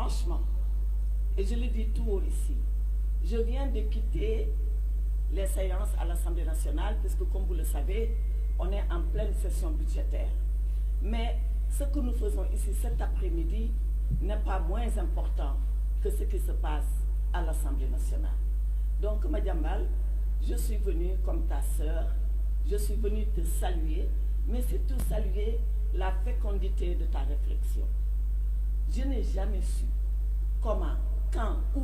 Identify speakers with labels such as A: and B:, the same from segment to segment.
A: Franchement, et je le dis tout haut ici, je viens de quitter les séances à l'Assemblée nationale, puisque comme vous le savez, on est en pleine session budgétaire. Mais ce que nous faisons ici cet après-midi n'est pas moins important que ce qui se passe à l'Assemblée nationale. Donc, Madiambal, je suis venue comme ta sœur, je suis venue te saluer, mais surtout saluer la fécondité de ta réflexion. Je n'ai jamais su comment, quand, où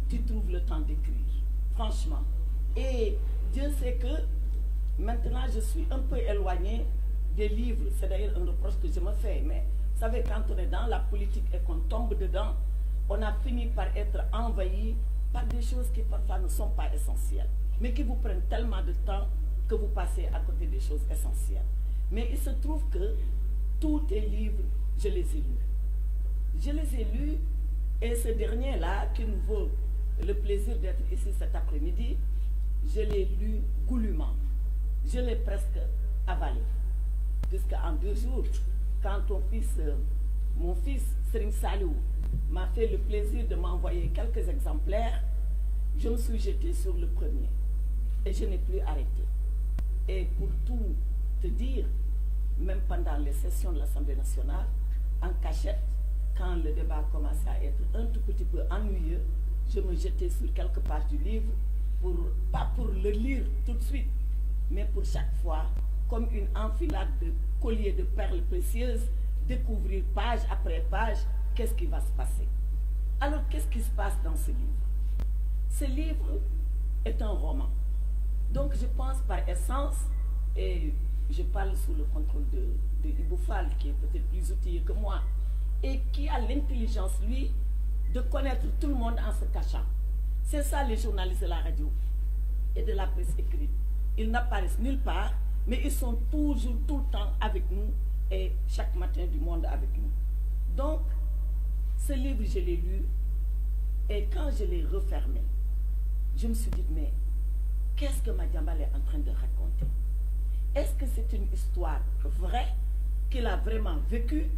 A: tu trouves le temps d'écrire, franchement. Et Dieu sait que maintenant je suis un peu éloignée des livres, c'est d'ailleurs un reproche que je me fais, mais vous savez, quand on est dans la politique et qu'on tombe dedans, on a fini par être envahi par des choses qui parfois ne sont pas essentielles, mais qui vous prennent tellement de temps que vous passez à côté des choses essentielles. Mais il se trouve que tous tes livres, je les ai lus. Je les ai lus, et ce dernier-là, qui nous vaut le plaisir d'être ici cet après-midi, je l'ai lu goulûment. Je l'ai presque avalé. Puisqu'en 2 jours, quand mon fils, Serigne Saliou, m'a fait le plaisir de m'envoyer quelques exemplaires, je me suis jetée sur le premier. Et je n'ai plus arrêté. Et pour tout te dire, même pendant les sessions de l'Assemblée nationale, en cachette, quand le débat commençait à être un tout petit peu ennuyeux, je me jetais sur quelques pages du livre, pas pour le lire tout de suite, mais pour chaque fois, comme une enfilade de colliers de perles précieuses, découvrir page après page qu'est-ce qui va se passer. Alors, qu'est-ce qui se passe dans ce livre? Ce livre est un roman. Donc, je pense par essence, et je parle sous le contrôle de Ibou Fall, qui est peut-être plus outillé que moi, et qui a l'intelligence, lui, de connaître tout le monde en se cachant. C'est ça les journalistes de la radio et de la presse écrite. Ils n'apparaissent nulle part, mais ils sont toujours, tout le temps avec nous, et chaque matin du monde avec nous. Donc, ce livre, je l'ai lu, et quand je l'ai refermé, je me suis dit, mais qu'est-ce que Madiambal est en train de raconter? Est-ce que c'est une histoire vraie, qu'il a vraiment vécue,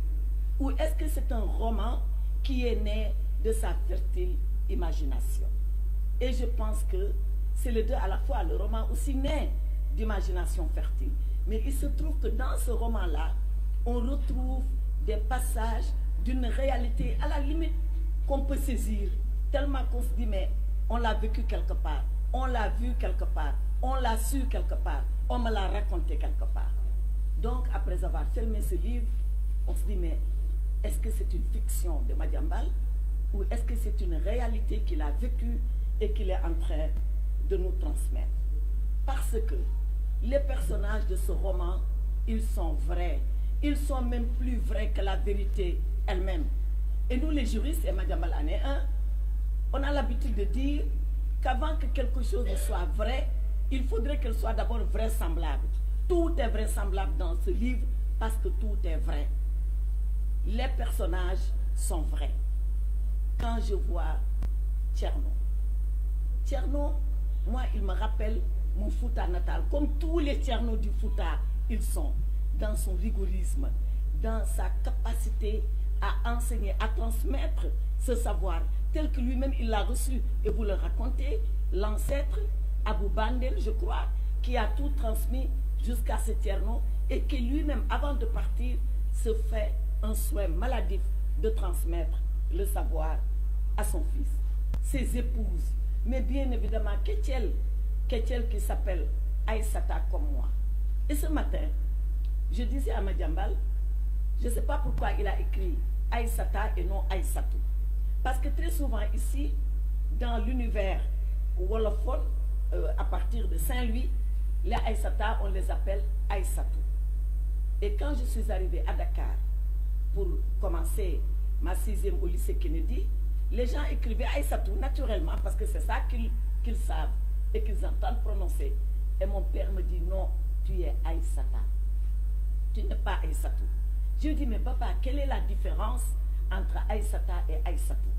A: ou est-ce que c'est un roman qui est né de sa fertile imagination? Et je pense que c'est les deux à la fois, le roman aussi né d'imagination fertile. Mais il se trouve que dans ce roman-là, on retrouve des passages d'une réalité à la limite qu'on peut saisir, tellement qu'on se dit, mais on l'a vécu quelque part, on l'a vu quelque part, on l'a su quelque part, on me l'a raconté quelque part. Donc, après avoir fermé ce livre, on se dit, mais est-ce que c'est une fiction de Madiambal ou est-ce que c'est une réalité qu'il a vécue et qu'il est en train de nous transmettre? Parce que les personnages de ce roman, ils sont vrais. Ils sont même plus vrais que la vérité elle-même. Et nous, les juristes, et Madiambal en est un, on a l'habitude de dire qu'avant que quelque chose soit vrai, il faudrait qu'elle soit d'abord vraisemblable. Tout est vraisemblable dans ce livre parce que tout est vrai. Les personnages sont vrais. Quand je vois Thierno, moi, il me rappelle mon Fouta natal. Comme tous les Thierno du Fouta, ils sont dans son rigorisme, dans sa capacité à enseigner, à transmettre ce savoir, tel que lui-même il l'a reçu. Et vous le racontez, l'ancêtre, Abou Bandel, je crois, qui a tout transmis jusqu'à ce Thierno, et qui lui-même, avant de partir, se fait un souhait maladif de transmettre le savoir à son fils, ses épouses, mais bien évidemment Kétiel qui s'appelle Aïssata comme moi. Et ce matin, je disais à Madiambal, je ne sais pas pourquoi il a écrit Aïssata et non Aïssatou. Parce que très souvent ici, dans l'univers wolophone, à partir de Saint-Louis, les Aïssata, on les appelle Aïssatou. Et quand je suis arrivée à Dakar pour commencer ma 6e au lycée Kennedy, les gens écrivaient Aïssatou naturellement parce que c'est ça qu'ils savent et qu'ils entendent prononcer. Et mon père me dit non, tu es Aïssata. Tu n'es pas Aïssatou. Je lui dis, mais papa, quelle est la différence entre Aïssata et Aïssatou?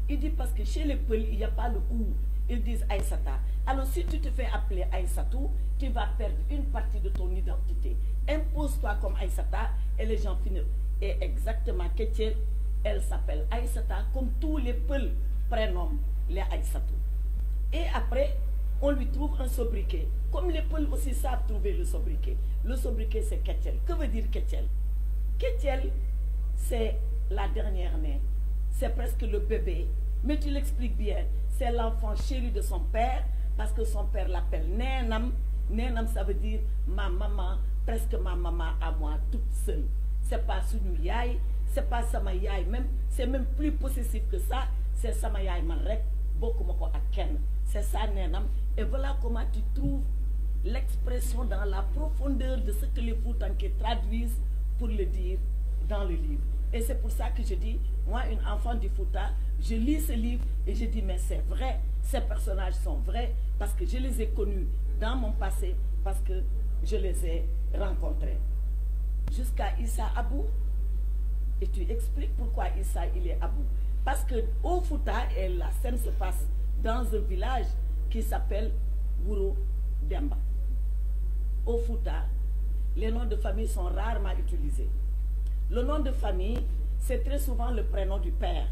A: Il dit, parce que chez les Peuls, il n'y a pas le ou. Ils disent Aïssata. Alors si tu te fais appeler Aïssatou, tu vas perdre une partie de ton identité. Impose-toi comme Aïssata et les gens finissent. Et exactement, Kétiel Elle s'appelle Aïssata, comme tous les Peuls prénomment les Aïssatou. Et après, on lui trouve un sobriquet. Comme les Peuls aussi savent trouver le sobriquet. Le sobriquet, c'est Ketchel. Que veut dire Ketchel? Ketchel, c'est la dernière née. C'est presque le bébé. Mais tu l'expliques bien. C'est l'enfant chéri de son père, parce que son père l'appelle Nénam. Nénam, ça veut dire ma maman, presque ma maman à moi, toute seule. C'est pas Sunu Yaay, c'est pas Sama Yaay même, c'est même plus possessif que ça. C'est Sama Yaay Marek, beaucoup moko aken. C'est ça Nénam. Et voilà comment tu trouves l'expression dans la profondeur de ce que les Foutanké traduisent pour le dire dans le livre. Et c'est pour ça que je dis, moi, une enfant du Fouta, je lis ce livre et je dis, mais c'est vrai, ces personnages sont vrais parce que je les ai connus dans mon passé, parce que je les ai rencontrés. Jusqu'à Issa Abou, et tu expliques pourquoi Issa il est Abou. Parce que au Fouta, et la scène se passe dans un village qui s'appelle Wuro Demba. Au Fouta, les noms de famille sont rarement utilisés. Le nom de famille, c'est très souvent le prénom du père.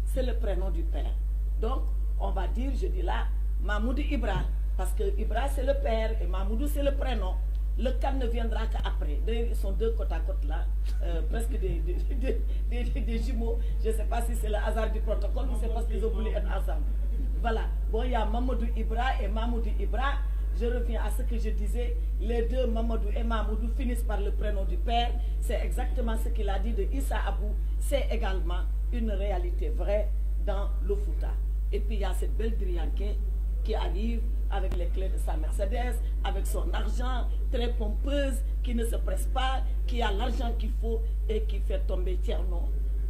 A: C'est le prénom du père. Donc, on va dire, je dis là, Mahmoud Ibra, parce que Ibra c'est le père et Mahmoud c'est le prénom. Le cas ne viendra qu'après. D'ailleurs, ils sont deux côte à côte là, presque des jumeaux. Je ne sais pas si c'est le hasard du protocole ou c'est parce qu'ils ont voulu être ensemble. Voilà. Bon, il y a Mamadou Ibra et Mahmoud Ibra. Je reviens à ce que je disais. Les deux, Mamadou et Mahmoudou, finissent par le prénom du père. C'est exactement ce qu'il a dit de Issa Abou. C'est également une réalité vraie dans le Fouta. Et puis il y a cette belle Drianké qui arrive avec les clés de sa Mercedes, avec son argent, très pompeuse, qui ne se presse pas, qui a l'argent qu'il faut et qui fait tomber Tierno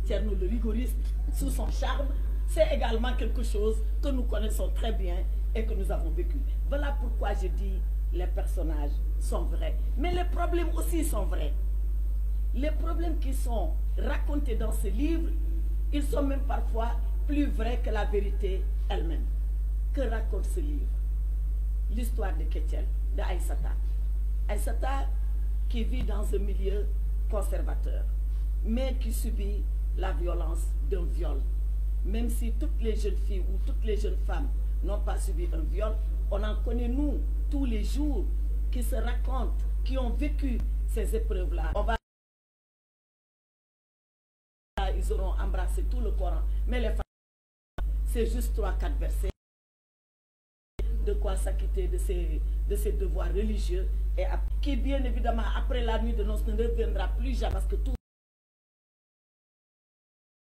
A: le rigoriste, sous son charme. C'est également quelque chose que nous connaissons très bien et que nous avons vécu. Voilà pourquoi je dis les personnages sont vrais. Mais les problèmes aussi sont vrais. Les problèmes qui sont racontés dans ce livre, ils sont même parfois plus vrais que la vérité elle-même. Que raconte ce livre? L'histoire de Ketchel, de Aïssata. Aïssata qui vit dans un milieu conservateur, mais qui subit la violence d'un viol. Même si toutes les jeunes filles ou toutes les jeunes femmes n'ont pas subi un viol, on en connaît nous tous les jours qui se racontent, qui ont vécu ces épreuves-là. Ils auront embrassé tout le Coran, mais les femmes, c'est juste 3-4 versets. De quoi s'acquitter de ses devoirs religieux et qui bien évidemment après la nuit de noces ne reviendra plus jamais parce que tout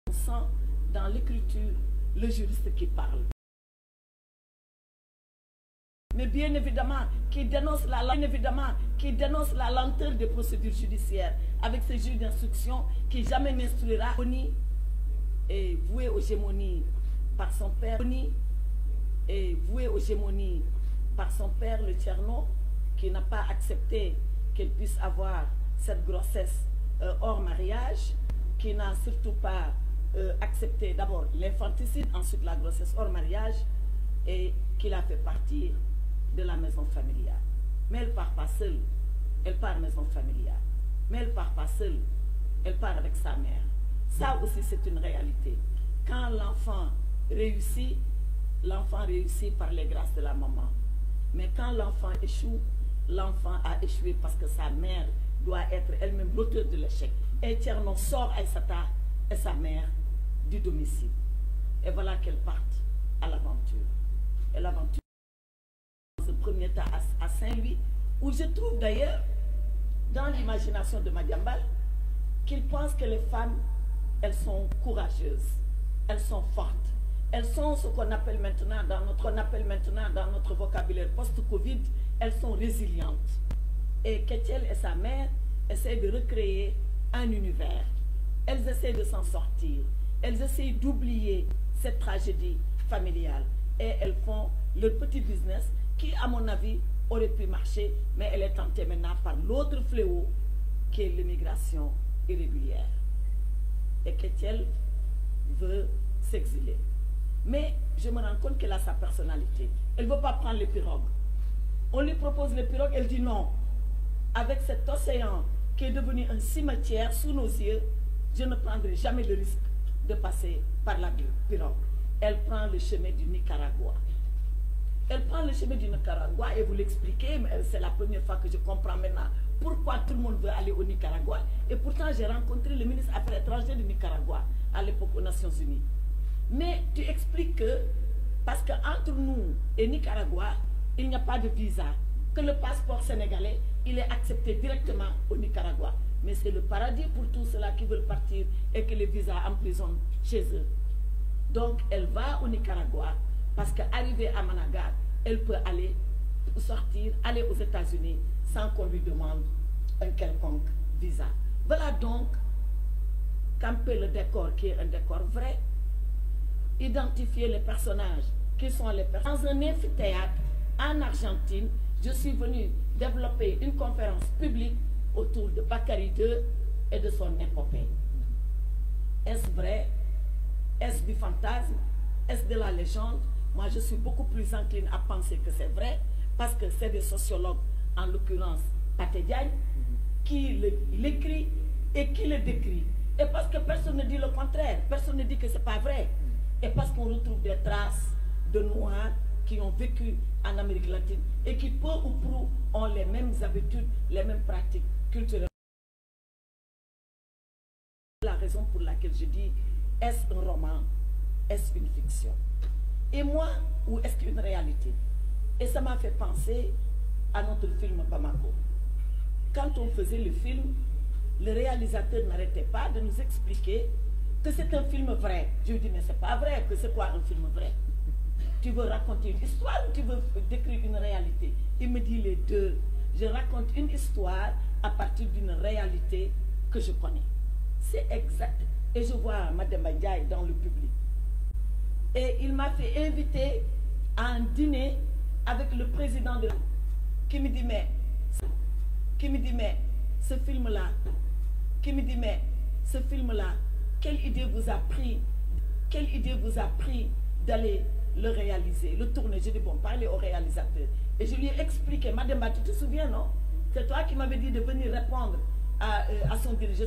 A: on sent dans l'écriture le juriste qui parle. Mais bien évidemment qui dénonce la lenteur des procédures judiciaires avec ces juges d'instruction qui jamais n'instruira et voué aux gémonies par son père et voué aux gémonies par son père, le Tcherno, qui n'a pas accepté qu'elle puisse avoir cette grossesse hors mariage, qui n'a surtout pas accepté d'abord l'infanticide, ensuite la grossesse hors mariage, et qui l'a fait partir de la maison familiale. Mais elle ne part pas seule, elle part maison familiale. Mais elle ne part pas seule, elle part avec sa mère. Ça aussi c'est une réalité. Quand l'enfant réussit par les grâces de la maman. Mais quand l'enfant échoue, l'enfant a échoué parce que sa mère doit être elle-même l'auteur de l'échec. Et Tcherno sort Aïssata et sa mère du domicile. Et voilà qu'elles partent à l'aventure. Et l'aventure, dans ce premier temps à Saint-Louis, où je trouve d'ailleurs, dans l'imagination de Madiambal, qu'il pense que les femmes, elles sont courageuses, elles sont fortes. Elles sont ce qu'on appelle maintenant, dans notre vocabulaire post-Covid, elles sont résilientes. Et Ketchel et sa mère essaient de recréer un univers. Elles essaient de s'en sortir. Elles essaient d'oublier cette tragédie familiale. Et elles font leur petit business qui, à mon avis, aurait pu marcher, mais elle est tentée maintenant par l'autre fléau qui est l'immigration irrégulière. Et Ketchel veut s'exiler. Mais je me rends compte qu'elle a sa personnalité. Elle ne veut pas prendre les pirogues. On lui propose les pirogues, elle dit non. Avec cet océan qui est devenu un cimetière sous nos yeux, je ne prendrai jamais le risque de passer par la pirogue. Elle prend le chemin du Nicaragua. Elle prend le chemin du Nicaragua et vous l'expliquez, mais c'est la première fois que je comprends maintenant pourquoi tout le monde veut aller au Nicaragua. Et pourtant, j'ai rencontré le ministre des Affaires étrangères du Nicaragua à l'époque aux Nations Unies. Mais tu expliques que, parce qu'entre nous et Nicaragua, il n'y a pas de visa, que le passeport sénégalais, il est accepté directement au Nicaragua. Mais c'est le paradis pour tous ceux-là qui veulent partir et que les visas emprisonnent chez eux. Donc, elle va au Nicaragua parce qu'arrivée à Managar, elle peut aller sortir, aller aux États-Unis sans qu'on lui demande un quelconque visa. Voilà donc camper le décor qui est un décor vrai, identifier les personnages qui sont les personnages. Dans un amphithéâtre en Argentine, je suis venue développer une conférence publique autour de Bakary II et de son épopée. Est-ce vrai? Est-ce du fantasme? Est-ce de la légende? Moi, je suis beaucoup plus encline à penser que c'est vrai, parce que c'est des sociologues, en l'occurrence Pathé Diagne, qui l'écrit et qui le décrit. Et parce que personne ne dit le contraire, personne ne dit que ce n'est pas vrai. Et parce qu'on retrouve des traces de Noirs qui ont vécu en Amérique latine et qui, peu ou prou, ont les mêmes habitudes, les mêmes pratiques culturelles. C'est la raison pour laquelle je dis, est-ce un roman, est-ce une fiction? Et moi, ou est-ce qu'une réalité? Et ça m'a fait penser à notre film Bamako. Quand on faisait le film, le réalisateur n'arrêtait pas de nous expliquer que c'est un film vrai. Je lui dis, mais c'est pas vrai, que c'est quoi un film vrai? Tu veux raconter une histoire ou tu veux décrire une réalité? Il me dit les deux. Je raconte une histoire à partir d'une réalité que je connais. C'est exact. Et je vois Madame Ndiaye dans le public. Et il m'a fait inviter à un dîner avec le président de... qui me dit, mais ce film-là, quelle idée vous a pris d'aller le réaliser, le tourner? Je dis, bon, parlez au réalisateur. Et je lui ai expliqué, Madame, tu te souviens, non? C'est toi qui m'avais dit de venir répondre à son dirigeant.